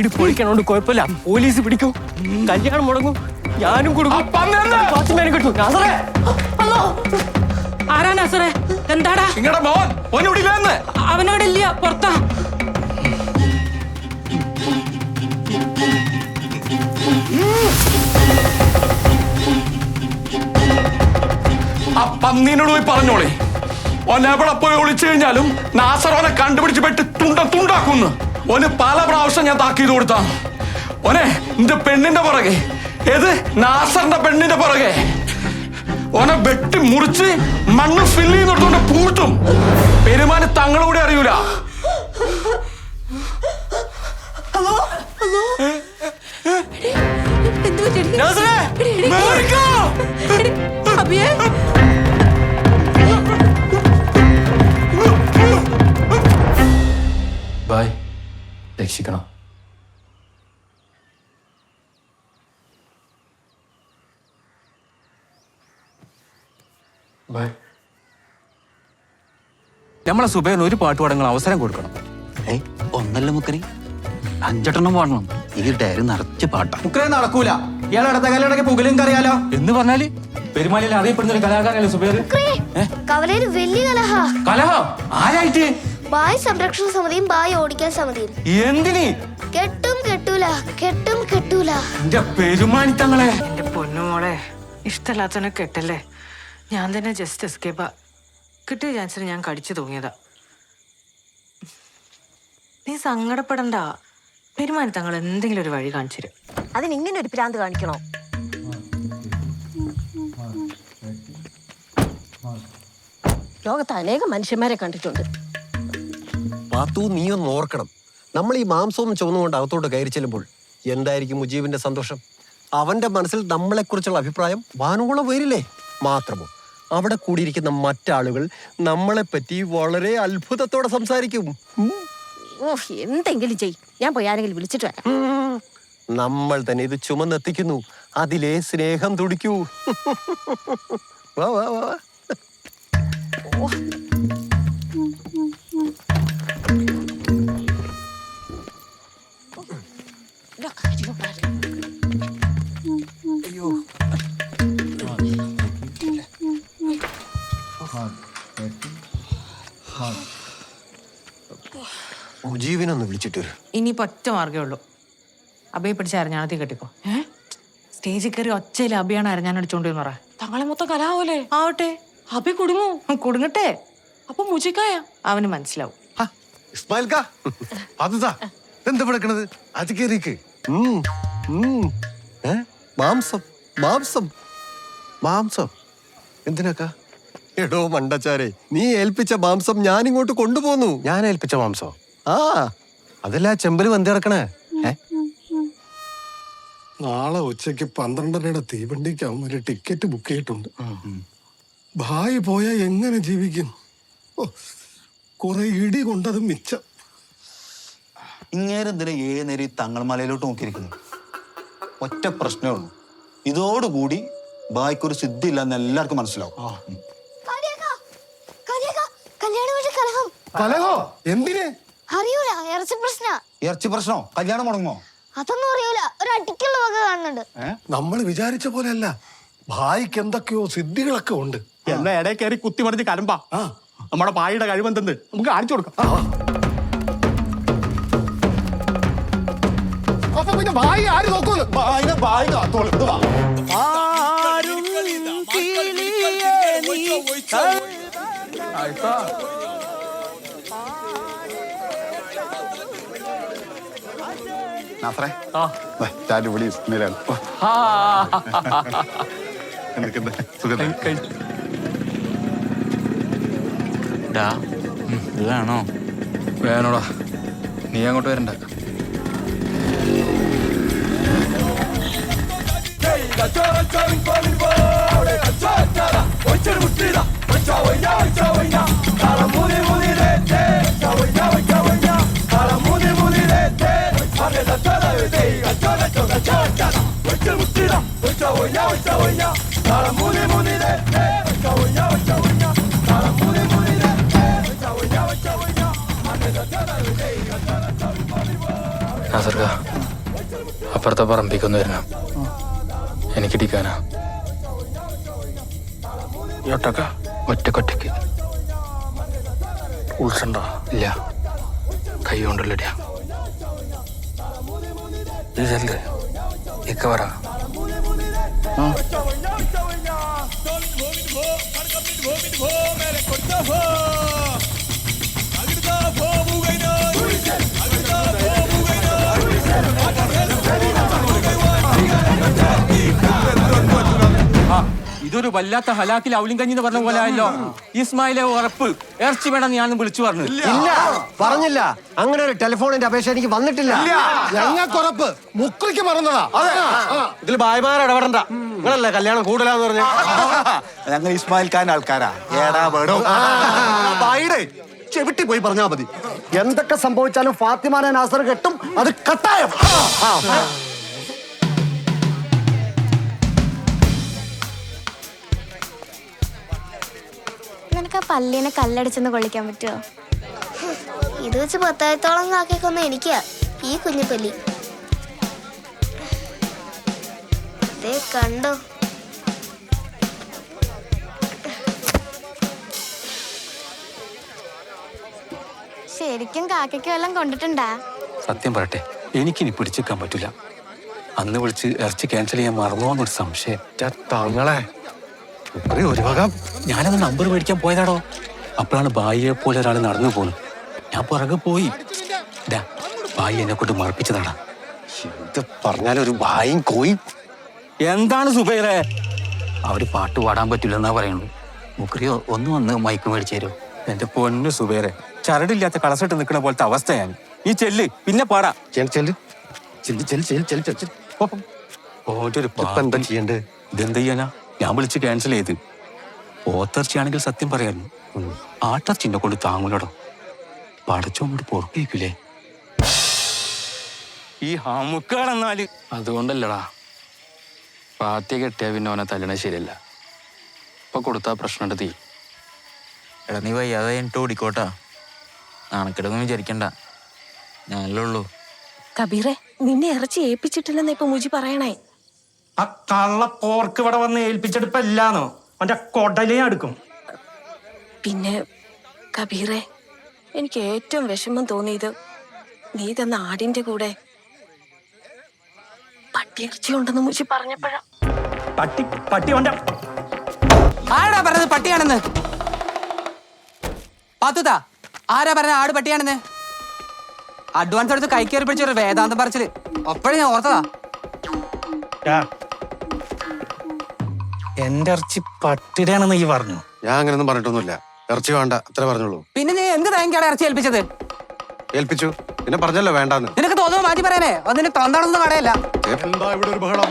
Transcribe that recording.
വീട് പൊളിക്കണോണ്ട് കുഴപ്പമില്ല, പോലീസ് പിടിക്കും, കല്യാണം മുടങ്ങും, ഞാനും കൊടുക്കും, കിട്ടും. ആരാ നസറേ? എന്താടാ? അവനോട് ഇല്ല, പുറത്താ. പന്നീനോട് പോയി പറഞ്ഞോളെ, ഓനെവിടെ പോയി ഒളിച്ചു കഴിഞ്ഞാലും നാസർ ഓനെ കണ്ടുപിടിച്ച് പെട്ട് തുണ്ടാക്കുന്നു. ഓന് പല പ്രാവശ്യം ഞാൻ താക്കീത് കൊടുത്താ. ഓനെ എന്റെ പെണ്ണിന്റെ പുറകെ, ഏത് നാസറിന്റെ പെണ്ണിന്റെ പുറകെ ഓനെ വെട്ടി മുറിച്ച് മണ്ണ് ഫില്ല് ചെയ്യുന്നിടത്തോണ്ട് പൂട്ടും. പെരുമാനി തങ്ങളൂടെ അറിയൂല. ബായ്, രക്ഷിക്കണം. നമ്മളെ സുബൈറിന് ഒരു പാട്ട് പാടങ്ങൾ അവസരം കൊടുക്കണം. ഒന്നല്ല മുക്കരി, 5 പാടണം. ഈ ഡയറി നിറച്ച് പാട്ടാ. മുക്കരെ നടക്കൂല. ഇയാൾ അടുത്ത കാലം പുകലും കറിയാലോ എന്ന് പറഞ്ഞാല് പെരുമാലിയിൽ അറിയപ്പെടുന്ന ഒരു കലാകാരനല്ലേ സുബൈർ? കവലയിൽ വലിയ കലഹം ആരായിട്ട്? ബായ് സംരക്ഷണ സമിതിയും ബായ് ഓടിക്കാൻ സമിതിയും. എന്തിന്? കെട്ടും കെട്ടൂല. എന്റെ പെരുമാനി തങ്ങളെ. എന്റെ പൊന്നുമോളെ, ഇഷ്ടമല്ലാത്തവനെ കെട്ടല്ലേ. ഞാൻ തന്നെ ജസ്റ്റ് എസ്കേപ്പാ. കിട്ടിയ ചാൻസിന് ഞാൻ കടിച്ചു തൂങ്ങിയതാ. നീ സങ്കടപ്പെടണ്ട. പെരുമാനി തങ്ങൾ എന്തെങ്കിലും ഒരു വഴി കാണിച്ചു തരും. അതിനിങ്ങനെ ഒരു പ്രാന്ത് കാണിക്കണോ? ലോകത്ത് അനേകം മനുഷ്യന്മാരെ കണ്ടിട്ടുണ്ട്. പാത്തു, നീ ഒന്ന് ഓർക്കണം, നമ്മൾ ഈ മാംസവും ചുവന്നുകൊണ്ട് അകത്തോട്ട് കയറി ചെല്ലുമ്പോൾ എന്തായിരിക്കും മുജീബിന്റെ സന്തോഷം? അവന്റെ മനസ്സിൽ നമ്മളെക്കുറിച്ചുള്ള അഭിപ്രായം വാനോളം വരില്ലേ? മാത്രമോ അവിടെ കൂടിയിരിക്കുന്ന മറ്റാളുകൾ നമ്മളെപ്പറ്റി വളരെ അത്ഭുതത്തോടെ സംസാരിക്കും. എന്തെങ്കിലും ചെയ്, ഞാൻ പോയി ആരെങ്കിലും വിളിച്ചിട്ട് വരാം. നമ്മൾ തന്നെ ഇത് ചുമന്നെത്തിക്കുന്നു. അതിലെ സ്നേഹം തുടിക്കൂ. വാ വാ വാ. അയ്യോ, മുജീബിനൊന്ന് വിളിച്ചിട്ട് വരും. ഇനി ഒറ്റ മാർഗേ ഉള്ളൂ. അബയെ പിടിച്ച് അരഞ്ഞാണത്തി കെട്ടിക്കോ. സ്റ്റേജിൽ കയറി ഒച്ചയില് അബിയാണ് അരഞ്ഞാനടിച്ചോണ്ട് പറ. തങ്ങളെ മൊത്തം കലാവൂലേ? ആവട്ടെ, അബി കുടുങ്ങട്ടെ. അപ്പൊ മുജിക്കായ അവന് മനസ്സിലാവും. എന്താ കിടക്കണത്? അത് കേറിക്ക്. മാംസം മാംസം മാംസം എന്തിനാക്കാ? എടോ മണ്ടച്ചാരെ, നീ ഏൽപ്പിച്ച മാംസം ഞാൻ ഇങ്ങോട്ട് കൊണ്ടുപോന്നു. ഞാൻ ഏൽപ്പിച്ച മാംസോ? ആ, അതല്ല ചെമ്പല് വന്ത് കിടക്കണേ. നാളെ ഉച്ചയ്ക്ക് 12:30 തീവണ്ടിക്ക് ഒരു ടിക്കറ്റ് ബുക്ക് ചെയ്തിട്ടുണ്ട്. ഭായി പോയാ എങ്ങനെ ജീവിക്കും? കുറെ ഇടി കൊണ്ടത് മിച്ചം. ഇങ്ങേരെന്തിനാ നേരം തങ്ങൾമലയിലോട്ട് നോക്കിയിരിക്കുന്നു? ഒറ്റ പ്രശ്നമേ ഉള്ളൂ, ഇതോടുകൂടി ബായ്ക്കൊരു സിദ്ധി ഇല്ലെന്ന് എല്ലാവർക്കും മനസ്സിലാവും. കലഹോ? എന്തിന്? അറിയൂല, ഇറച്ചി പ്രശ്നോ? കല്യാണം മുടങ്ങോ? അതൊന്നും അറിയൂല. ഒരു അടിക്കുള്ള വക കാണുന്നുണ്ട്. നമ്മൾ വിചാരിച്ച പോലെയല്ല, ഭായിക്ക് എന്തൊക്കെയോ സിദ്ധികളൊക്കെ ഉണ്ട്. എന്നാ ഇടയിൽ കയറി കുത്തി മറിഞ്ഞ് കലമ്പാ. നമ്മുടെ ഭായിയുടെ കഴിവെന്തെന്ന് നമുക്ക് കാണിച്ചു കൊടുക്കാം. അപ്പൊ പിന്നെ ഭായി ആര് നോക്കൂല? ഭായി കാത്തോളും. വേണോ? വേണോടാ, നീ അങ്ങോട്ട് വരണ്ട. നാസർക്ക അപ്പുറത്തെ പറമ്പിക്കൊന്നു വരണം എനിക്കിടിക്കാനാ ഒട്ടക്ക ഒറ്റക്കൊറ്റക്ക് ഉൾസണ്ടോ ഇല്ല കൈ കൊണ്ടല്ലടിയാ ഇതല്ലേ ഇക്ക പറ ഇതൊരു വല്ലാത്ത ഹലാക്കിൽ ഔലിം കഞ്ഞി എന്ന് പറഞ്ഞ പോലെ ആയല്ലോ. ഇസ്മായിലെ ഉറപ്പ് ഇറച്ചി വേണം ഞാൻ വിളിച്ചു പറഞ്ഞു. ഇല്ല പറഞ്ഞില്ല. അങ്ങനെ ഒരു ടെലിഫോണിന്റെ അപേക്ഷ എനിക്ക് വന്നിട്ടില്ല. ഞങ്ങൾക്കുറപ്പ് മുക്രിക്ക് മറന്നതാ. ഇതിൽ ഭായിമാർ ഇടപെടണ്ട. നിങ്ങളല്ലേ കല്യാണം കൂടുതലാന്ന് പറഞ്ഞു. ഞങ്ങൾ ഇസ്മായിൽ ഖാൻ ആൾക്കാരാ. ഏടാ വേടോ ചെവിട്ടി പോയി പറഞ്ഞാ മതി. എന്തൊക്കെ സംഭവിച്ചാലും ഫാത്തിമാനെ നാസർ കെട്ടും. അത് കട്ടായം. നിനക്ക് ആ പല്ലിനെ കല്ലടിച്ചെന്ന് കൊള്ളിക്കാൻ പറ്റുമോ? ഇത് വെച്ച് 10,000-ഓളം കാക്കയൊക്കൊന്ന് എനിക്കാ ഈ കുഞ്ഞു പല്ലി. ദേ കണ്ടോ? ശരിക്കും കാക്കയ്ക്ക് വല്ലതും കൊണ്ടിട്ടുണ്ടാ? സത്യം പറയട്ടെ, എനിക്കിനി പിടിച്ചെടുക്കാൻ പറ്റില്ല. അന്ന് വിളിച്ച് ഇറച്ചി ക്യാൻസൽ ചെയ്യാൻ മറന്നോന്നൊരു സംശയം. തങ്ങളെ ഒരു വക ഞാനത് നമ്പർ മേടിക്കാൻ പോയതാടോ. അപ്പോഴാണ് ബായിയെ പോലെ ഒരാൾ നടന്നു പോകുന്നു. ഞാൻ പുറകെ പോയി. ബായി എന്നെ കൊണ്ട് മറപ്പിച്ചതാടാ. ഇത് പറഞ്ഞാലൊരു ഭായും കോയും. എന്താണ് സുബൈറെ? അവര് പാട്ട് പാടാൻ പറ്റില്ലെന്നാ പറയുള്ളൂ. മുക്രിയോ ഒന്ന് വന്ന് മൈക്ക് മേടിച്ചു തരുമോ? എന്റെ പൊന്നു സുബൈറെ, ചരടില്ലാത്ത കളസിട്ട് നിൽക്കുന്ന പോലത്തെ അവസ്ഥയാണ്. നീ ചെല്ല്, പിന്നെ പാടാ. എന്താ ചെയ്യണ്ടേ? ഇതെന്ത് ചെയ്യാനാ? ഞാൻ വിളിച്ച് ക്യാൻസൽ ചെയ്ത്. പോത്തിറച്ചിയാണെങ്കിൽ സത്യം പറയായിരുന്നു. ആട്ടിറച്ചിനെ കൊണ്ട് താങ്ങൂലടോ. പടച്ചോട് പൊറക്കേക്കൂലേ ഈ ഹമുക്കാണെന്നാല്. അതുകൊണ്ടല്ലടാ, പാത്തിയെ കെട്ടിയാ പിന്നെ അവനെ തല്ലണ ശരിയല്ല. ഇപ്പൊ കൊടുത്താ പ്രശ്നം തീ. എടാ നീ വയ്യാതെ എന്നിട്ട് ഓടിക്കോട്ടാ. നാണക്കെടൊന്നും വിചാരിക്കണ്ട, ഞാനല്ലേ ഉള്ളൂ. കബീറെ, നിന്നെ ഇറച്ചി ഏൽപ്പിച്ചിട്ടില്ലെന്ന് ഇപ്പൊ മുജി പറയണേ. ആ കള്ള പോർക്ക് ഇവിടെ വന്ന് ഏൽപ്പിച്ചെടുപ്പല്ലാന്നോ? അവന്റെ കൊടലേ അടുക്കും. പിന്നെ കബീറെ, എനിക്ക് ഏറ്റവും വിഷമം തോന്നിയത് നീ തന്ന ആടിന്റെ കൂടെ പട്ടിയിറച്ചി ഉണ്ടെന്ന് മുജി പറഞ്ഞപ്പോഴാ. പട്ടി അവന്റെ ആരാ പറഞ്ഞത് പട്ടിയാണെന്ന്? പാത്തുതാ, ആരാ പറഞ്ഞ ആട് പട്ടിയാണെന്ന്? അഡ്വാൻസ് എടുത്ത് കൈക്കേറി പിടിച്ചൊരു വേദാന്തം പറച്ചില് അപ്പോഴും ഞാൻ ഓർത്തതാ. എന്റെ ഇറച്ചി പട്ടിയുടെയാണെന്ന് ഈ പറഞ്ഞു. ഞാൻ അങ്ങനെയൊന്നും പറഞ്ഞിട്ടൊന്നുമില്ല. ഇറച്ചി വേണ്ട, അത്ര പറഞ്ഞോളൂ. പിന്നെ നീ എന്ത് തേങ്ങയാണ് ഇറച്ചി ഏൽപ്പിച്ചത്? ഏൽപ്പിച്ചു, പിന്നെ പറഞ്ഞല്ലോ വേണ്ടാന്ന്. നിനക്ക് തോന്നുന്നു മാറ്റി പറയാനേ. അതിന് തൊണ്ടാണെന്ന് കടയല്ല. എന്താ ഇവിടെ ഒരു ബഹളം?